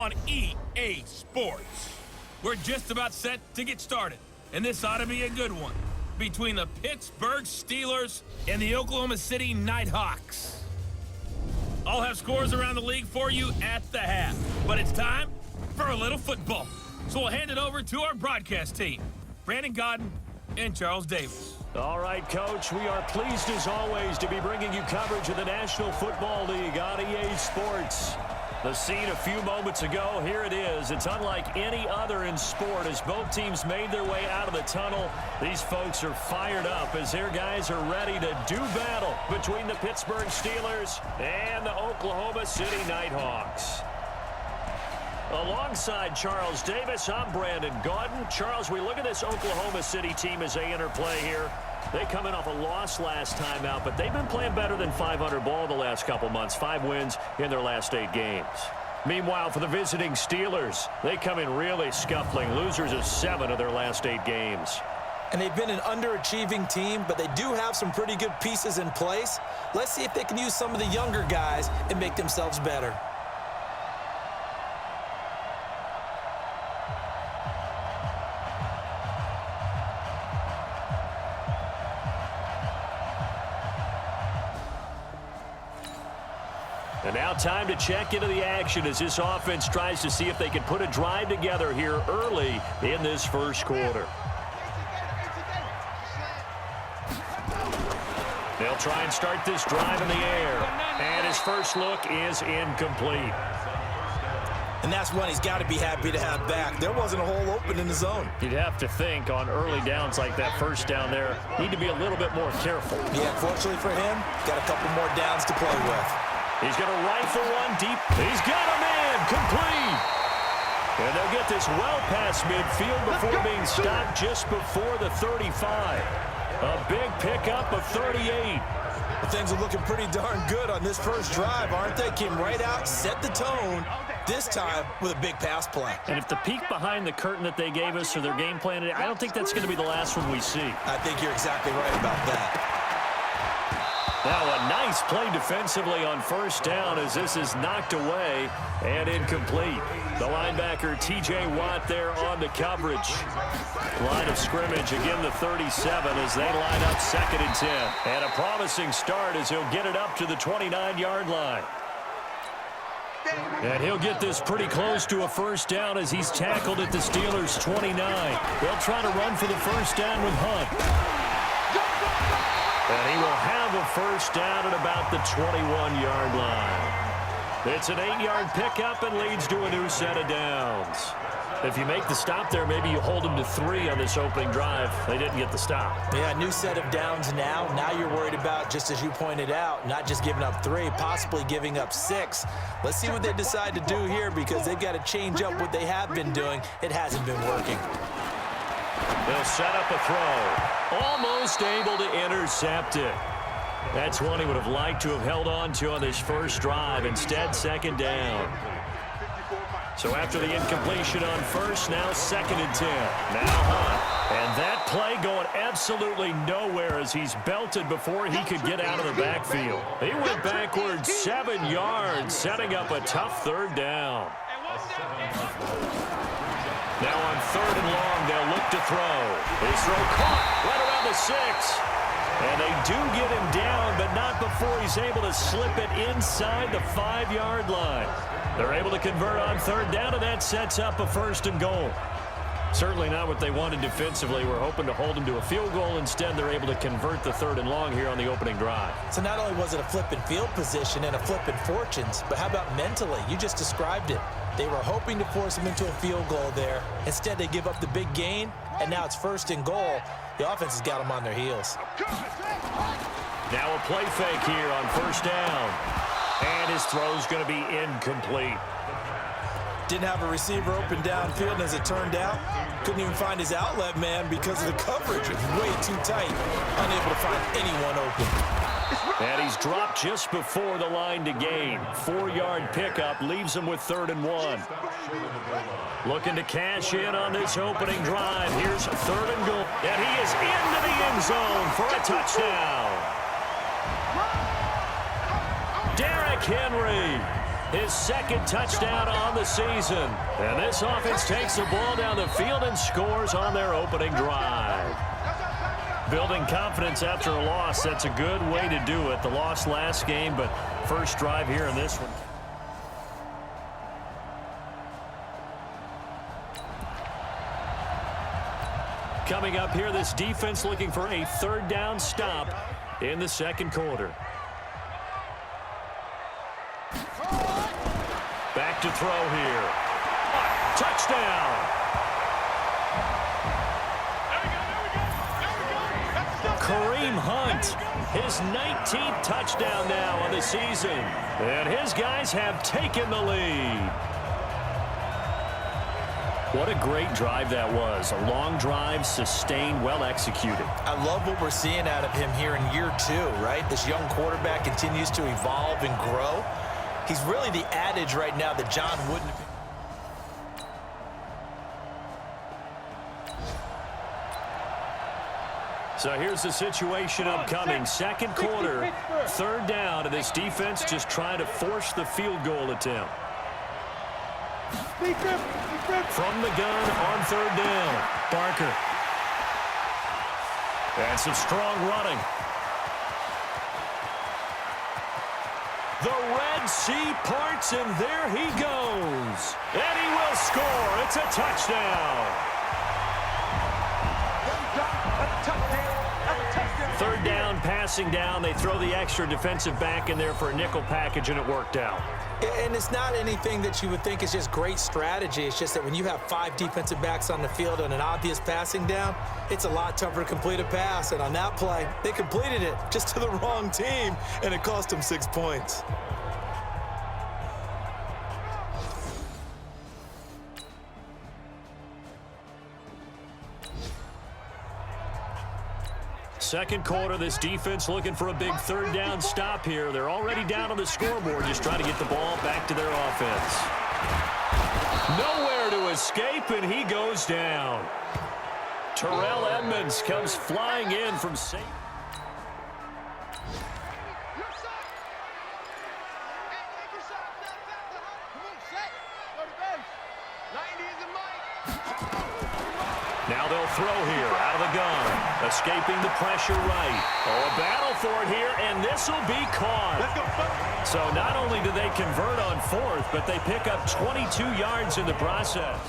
on EA Sports. We're just about set to get started, and this ought to be a good one between the Pittsburgh Steelers and the Oklahoma City Nighthawks. I'll have scores around the league for you at the half, but it's time for a little football. So we'll hand it over to our broadcast team, Brandon Godden and Charles Davis. All right, Coach, we are pleased as always to be bringing you coverage of the National Football League on EA Sports. The scene a few moments ago, here it is. It's unlike any other in sport as both teams made their way out of the tunnel. These folks are fired up as their guys are ready to do battle between the Pittsburgh Steelers and the Oklahoma City Nighthawks. Alongside Charles Davis, I'm Brandon Godden. Charles, we look at this Oklahoma City team as they interplay here. They come in off a loss last time out, but they've been playing better than 500 ball the last couple months. 5 wins in their last 8 games. Meanwhile, for the visiting Steelers, they come in really scuffling. Losers of 7 of their last 8 games. And they've been an underachieving team, but they do have some pretty good pieces in place. Let's see if they can use some of the younger guys and make themselves better. And now time to check into the action as this offense tries to see if they can put a drive together here early in this first quarter. They'll try and start this drive in the air. And his first look is incomplete. And that's one he's got to be happy to have back. There wasn't a hole open in the zone. You'd have to think on early downs like that first down there, need to be a little bit more careful. Yeah, fortunately for him, got a couple more downs to play with. He's going to rifle one deep. He's got him in. Complete. And they'll get this well past midfield before being stopped just before the 35. A big pickup of 38. Well, things are looking pretty darn good on this first drive, aren't they? Came right out, set the tone, this time with a big pass play. And if the peek behind the curtain that they gave us or their game plan, I don't think that's going to be the last one we see. I think you're exactly right about that. Now a nice play defensively on first down as this is knocked away and incomplete. The linebacker T.J. Watt there on the coverage. Line of scrimmage, again the 37 as they line up 2nd and 10. And a promising start as he'll get it up to the 29-yard line. And he'll get this pretty close to a first down as he's tackled at the Steelers' 29. They'll try to run for the first down with Hunt. And he will have a first down at about the 21-yard line. It's an 8-yard pickup and leads to a new set of downs. If you make the stop there, maybe you hold them to 3 on this opening drive. They didn't get the stop. Yeah, new set of downs now. Now you're worried about, just as you pointed out, not just giving up 3, possibly giving up 6. Let's see what they decide to do here because they've got to change up what they have been doing. It hasn't been working. They'll set up a throw. Almost able to intercept it. That's one he would have liked to have held on to on this first drive. Instead, 2nd down. So after the incompletion on first, now 2nd and 10. Now Hunt. And that play going absolutely nowhere as he's belted before he could get out of the backfield. He went backwards 7 yards, setting up a tough 3rd down. Now on 3rd and long, they'll look to throw. His throw caught right around the 6. And they do get him down, but not before he's able to slip it inside the 5-yard line. They're able to convert on 3rd down, and that sets up a 1st and goal. Certainly not what they wanted defensively. We're hoping to hold them to a field goal. Instead, they're able to convert the 3rd and long here on the opening drive. So not only was it a flipping field position and a flipping fortunes, but how about mentally? You just described it. They were hoping to force him into a field goal there. Instead, they give up the big gain, and now it's 1st and goal. The offense has got them on their heels. Now a play fake here on 1st down. And his throw's going to be incomplete. Didn't have a receiver open downfield, and as it turned out, couldn't even find his outlet man because of the coverage. It was way too tight, unable to find anyone open. And he's dropped just before the line to gain. 4-yard pickup leaves him with 3rd and 1. Looking to cash in on this opening drive. Here's 3rd and goal. And he is into the end zone for a touchdown. Derrick Henry his second touchdown on the season. And this offense takes the ball down the field and scores on their opening drive. Building confidence after a loss, that's a good way to do it. The loss last game, but first drive here in this one. Coming up here, this defense looking for a third down stop in the second quarter. Back to throw here. Touchdown! Kareem Hunt, his 19th touchdown now on the season. And his guys have taken the lead. What a great drive that was. A long drive, sustained, well executed. I love what we're seeing out of him here in year 2, right? This young quarterback continues to evolve and grow. He's really the adage right now that John wouldn't have. So here's the situation upcoming. Second quarter, third down, and this defense just trying to force the field goal attempt. From the gun on third down, Barker. And some strong running. The Red Sea parts, and there he goes. And he will score. It's a touchdown. Third down, passing down. They throw the extra defensive back in there for a nickel package, and it worked out. And it's not anything that you would think is just great strategy. It's just that when you have 5 defensive backs on the field on an obvious passing down, it's a lot tougher to complete a pass. And on that play, they completed it just to the wrong team, and it cost them 6 points. Second quarter, this defense looking for a big third down stop here. They're already down on the scoreboard, just trying to get the ball back to their offense. Nowhere to escape, and he goes down. Terrell Edmonds comes flying in from safety. Now they'll throw here out of the gun. Escaping the pressure right. Oh, a battle for it here, and this will be caught. So not only do they convert on fourth, but they pick up 22 yards in the process.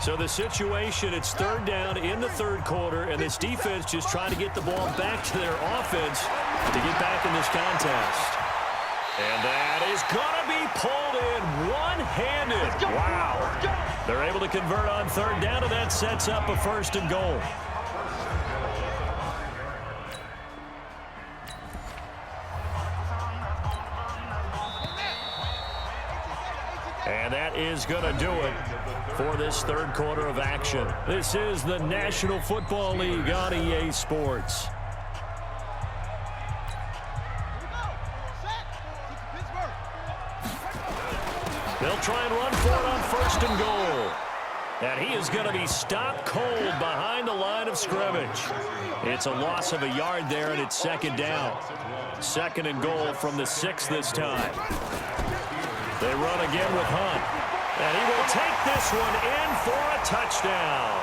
So the situation, it's third down in the third quarter, and this defense just trying to get the ball back to their offense to get back in this contest. And that is going to be pulled in one-handed. Wow. They're able to convert on third down, and that sets up a first and goal. And that is going to do it for this third quarter of action. This is the National Football League on EA Sports. They'll try and run for it on first and goal. And he is going to be stopped cold behind the line of scrimmage. It's a loss of a yard there, and it's second down. Second and goal from the 6 this time. They run again with Hunt. And he will take this one in for a touchdown.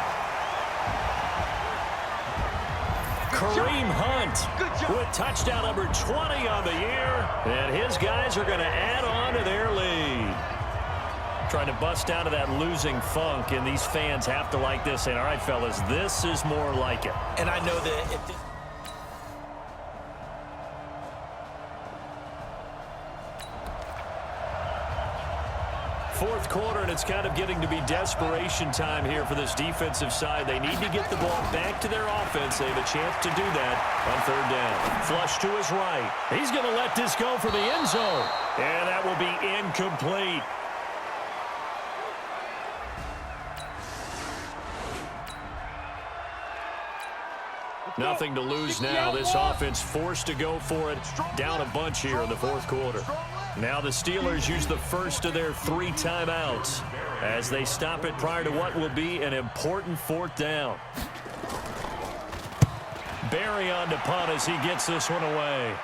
Kareem Hunt with touchdown number 20 on the year. And his guys are going to add on to their lead. Trying to bust out of that losing funk, and these fans have to like this. And all right, fellas, this is more like it. And I know that if this fourth quarter, and it's kind of getting to be desperation time here for this defensive side. They need to get the ball back to their offense. They have a chance to do that on third down. Flush to his right. He's going to let this go for the end zone. And that will be incomplete. Nothing to lose now. This offense forced to go for it. Down a bunch here in the fourth quarter. Now the Steelers use the first of their 3 timeouts as they stop it prior to what will be an important fourth down. Barry on to punt as he gets this one away.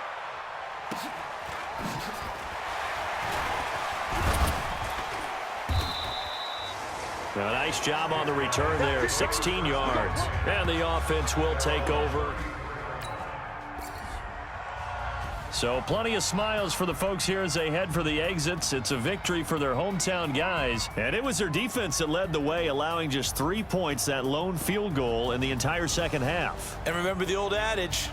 A nice job on the return there, 16 yards. And the offense will take over. So plenty of smiles for the folks here as they head for the exits. It's a victory for their hometown guys. And it was their defense that led the way, allowing just 3 points, that lone field goal in the entire second half. And remember the old adage,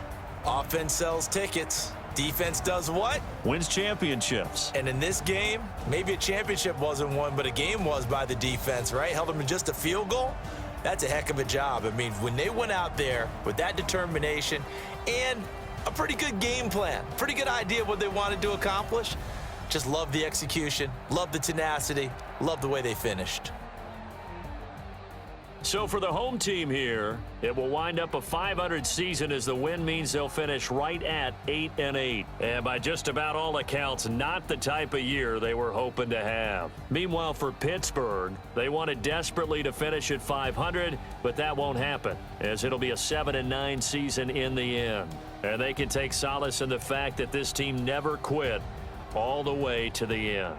offense sells tickets. Defense does what? Wins championships. And in this game, maybe a championship wasn't won, but a game was by the defense, right? Held them to just a field goal. That's a heck of a job. I mean, when they went out there with that determination and a pretty good game plan, pretty good idea of what they wanted to accomplish, just love the execution, love the tenacity, love the way they finished. So for the home team here, it will wind up a .500 season as the win means they'll finish right at 8-8. And by just about all accounts, not the type of year they were hoping to have. Meanwhile, for Pittsburgh, they wanted desperately to finish at .500, but that won't happen, as it'll be a 7-9 season in the end. And they can take solace in the fact that this team never quit all the way to the end.